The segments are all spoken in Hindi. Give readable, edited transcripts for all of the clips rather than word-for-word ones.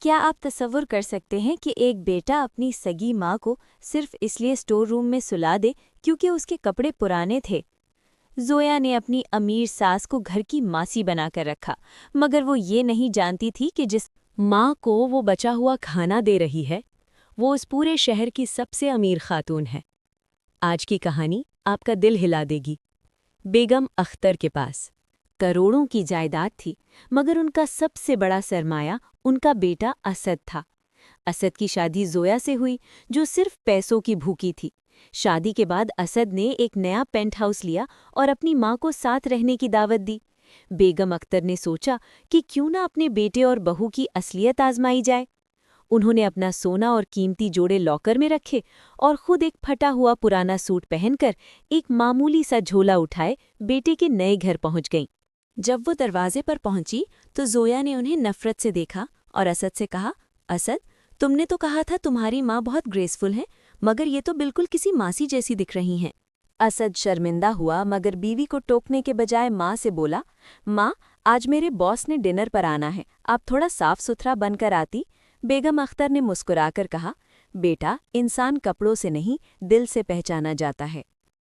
क्या आप तसव्वुर कर सकते हैं कि एक बेटा अपनी सगी माँ को सिर्फ इसलिए स्टोर रूम में सुला दे क्योंकि उसके कपड़े पुराने थे। जोया ने अपनी अमीर सास को घर की मासी बनाकर रखा, मगर वो ये नहीं जानती थी कि जिस माँ को वो बचा हुआ खाना दे रही है, वो उस पूरे शहर की सबसे अमीर खातून है। आज की कहानी आपका दिल हिला देगी। बेगम अख्तर के पास करोड़ों की जायदाद थी, मगर उनका सबसे बड़ा सरमाया उनका बेटा असद था। असद की शादी जोया से हुई, जो सिर्फ पैसों की भूखी थी। शादी के बाद असद ने एक नया पेंट हाउस लिया और अपनी माँ को साथ रहने की दावत दी। बेगम अख्तर ने सोचा कि क्यों ना अपने बेटे और बहू की असलियत आजमाई जाए। उन्होंने अपना सोना और कीमती जोड़े लॉकर में रखे और खुद एक फटा हुआ पुराना सूट पहनकर एक मामूली सा झोला उठाए बेटे के नए घर पहुंच गईं। जब वो दरवाजे पर पहुंची तो जोया ने उन्हें नफरत से देखा और असद से कहा, असद, तुमने तो कहा था तुम्हारी माँ बहुत ग्रेसफुल है, मगर ये तो बिल्कुल किसी मासी जैसी दिख रही हैं। असद शर्मिंदा हुआ, मगर बीवी को टोकने के बजाय माँ से बोला, माँ, आज मेरे बॉस ने डिनर पर आना है, आप थोड़ा साफ सुथरा बनकर आती। बेगम अख्तर ने मुस्कुराकर कहा, बेटा, इंसान कपड़ों से नहीं दिल से पहचाना जाता है।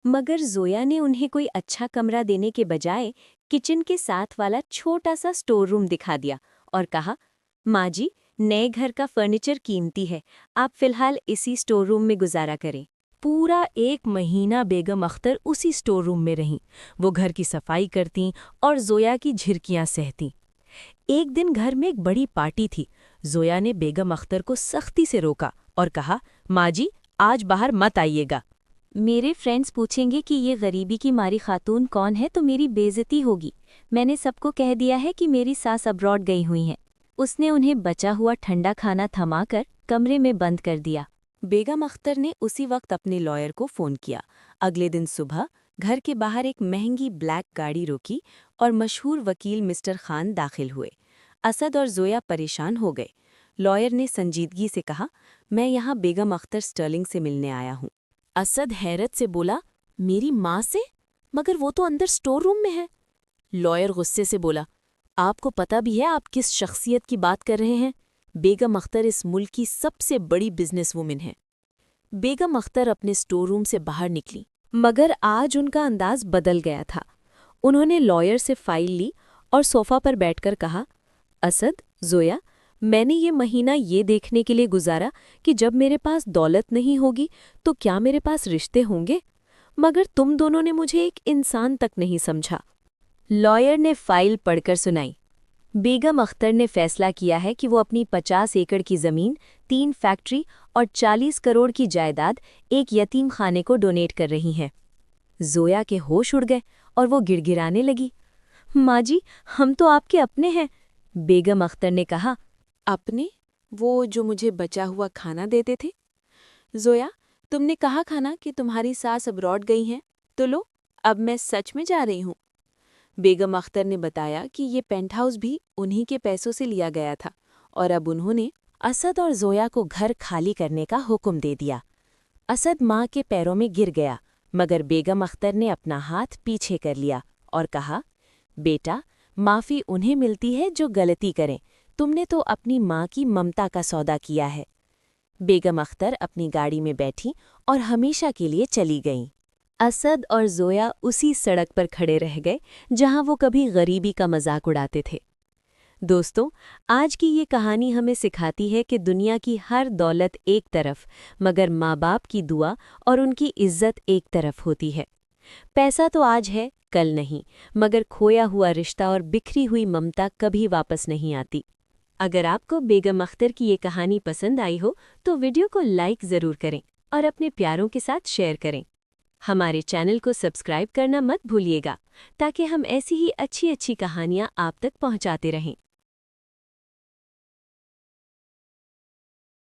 मगर जोया ने उन्हें कोई अच्छा कमरा देने के बजाय किचन के साथ वाला छोटा सा स्टोर रूम दिखा दिया और कहा, माँ जी, नए घर का फर्नीचर कीमती है, आप फिलहाल इसी स्टोर रूम में गुजारा करें। पूरा 1 महीना बेगम अख्तर उसी स्टोर रूम में रहीं। वो घर की सफाई करतीं और जोया की झिरकियां सहतीं। एक दिन घर में एक बड़ी पार्टी थी। जोया ने बेगम अख्तर को सख्ती से रोका और कहा, माँ जी, आज बाहर मत आइएगा। मेरे फ्रेंड्स पूछेंगे कि ये गरीबी की मारी खातून कौन है तो मेरी बेइज्जती होगी। मैंने सबको कह दिया है कि मेरी सास अब्रॉड गई हुई हैं। उसने उन्हें बचा हुआ ठंडा खाना थमाकर कमरे में बंद कर दिया। बेगम अख्तर ने उसी वक्त अपने लॉयर को फ़ोन किया। अगले दिन सुबह घर के बाहर एक महंगी ब्लैक गाड़ी रोकी और मशहूर वकील मिस्टर खान दाखिल हुए। असद और जोया परेशान हो गए। लॉयर ने संजीदगी से कहा, मैं यहाँ बेगम अख्तर स्टर्लिंग से मिलने आया हूँ। असद हैरत से बोला, मेरी माँ से? मगर वो तो अंदर स्टोर रूम में है। लॉयर गुस्से से बोला, आपको पता भी है आप किस शख्सियत की बात कर रहे हैं? बेगम अख्तर इस मुल्क की सबसे बड़ी बिजनेस वुमेन है। बेगम अख्तर अपने स्टोर रूम से बाहर निकली, मगर आज उनका अंदाज बदल गया था। उन्होंने लॉयर से फाइल ली और सोफा पर बैठकर कहा, असद, जोया, मैंने ये महीना ये देखने के लिए गुजारा कि जब मेरे पास दौलत नहीं होगी तो क्या मेरे पास रिश्ते होंगे, मगर तुम दोनों ने मुझे एक इंसान तक नहीं समझा। लॉयर ने फाइल पढ़कर सुनाई। बेगम अख्तर ने फैसला किया है कि वो अपनी 50 एकड़ की ज़मीन, 3 फैक्ट्री और 40 करोड़ की जायदाद एक यतीम खाने को डोनेट कर रही हैं। जोया के होश उड़ गए और वो गिड़गिड़ाने लगी, माँ जी, हम तो आपके अपने हैं। बेगम अख्तर ने कहा, अपने? वो जो मुझे बचा हुआ खाना देते थे? जोया, तुमने कहा खाना कि तुम्हारी सास अब्रॉड गई हैं, तो लो, अब मैं सच में जा रही हूँ। बेगम अख्तर ने बताया कि ये पेंट हाउस भी उन्हीं के पैसों से लिया गया था और अब उन्होंने असद और जोया को घर खाली करने का हुक्म दे दिया। असद माँ के पैरों में गिर गया, मगर बेगम अख्तर ने अपना हाथ पीछे कर लिया और कहा, बेटा, माफ़ी उन्हें मिलती है जो गलती करें, तुमने तो अपनी माँ की ममता का सौदा किया है। बेगम अख्तर अपनी गाड़ी में बैठी और हमेशा के लिए चली गईं। असद और जोया उसी सड़क पर खड़े रह गए जहां वो कभी गरीबी का मजाक उड़ाते थे। दोस्तों, आज की ये कहानी हमें सिखाती है कि दुनिया की हर दौलत एक तरफ, मगर माँ बाप की दुआ और उनकी इज्जत एक तरफ होती है। पैसा तो आज है, कल नहीं, मगर खोया हुआ रिश्ता और बिखरी हुई ममता कभी वापस नहीं आती। अगर आपको बेगम अख्तर की ये कहानी पसंद आई हो तो वीडियो को लाइक ज़रूर करें और अपने प्यारों के साथ शेयर करें। हमारे चैनल को सब्सक्राइब करना मत भूलिएगा ताकि हम ऐसी ही अच्छी अच्छी कहानियाँ आप तक पहुँचाते रहें।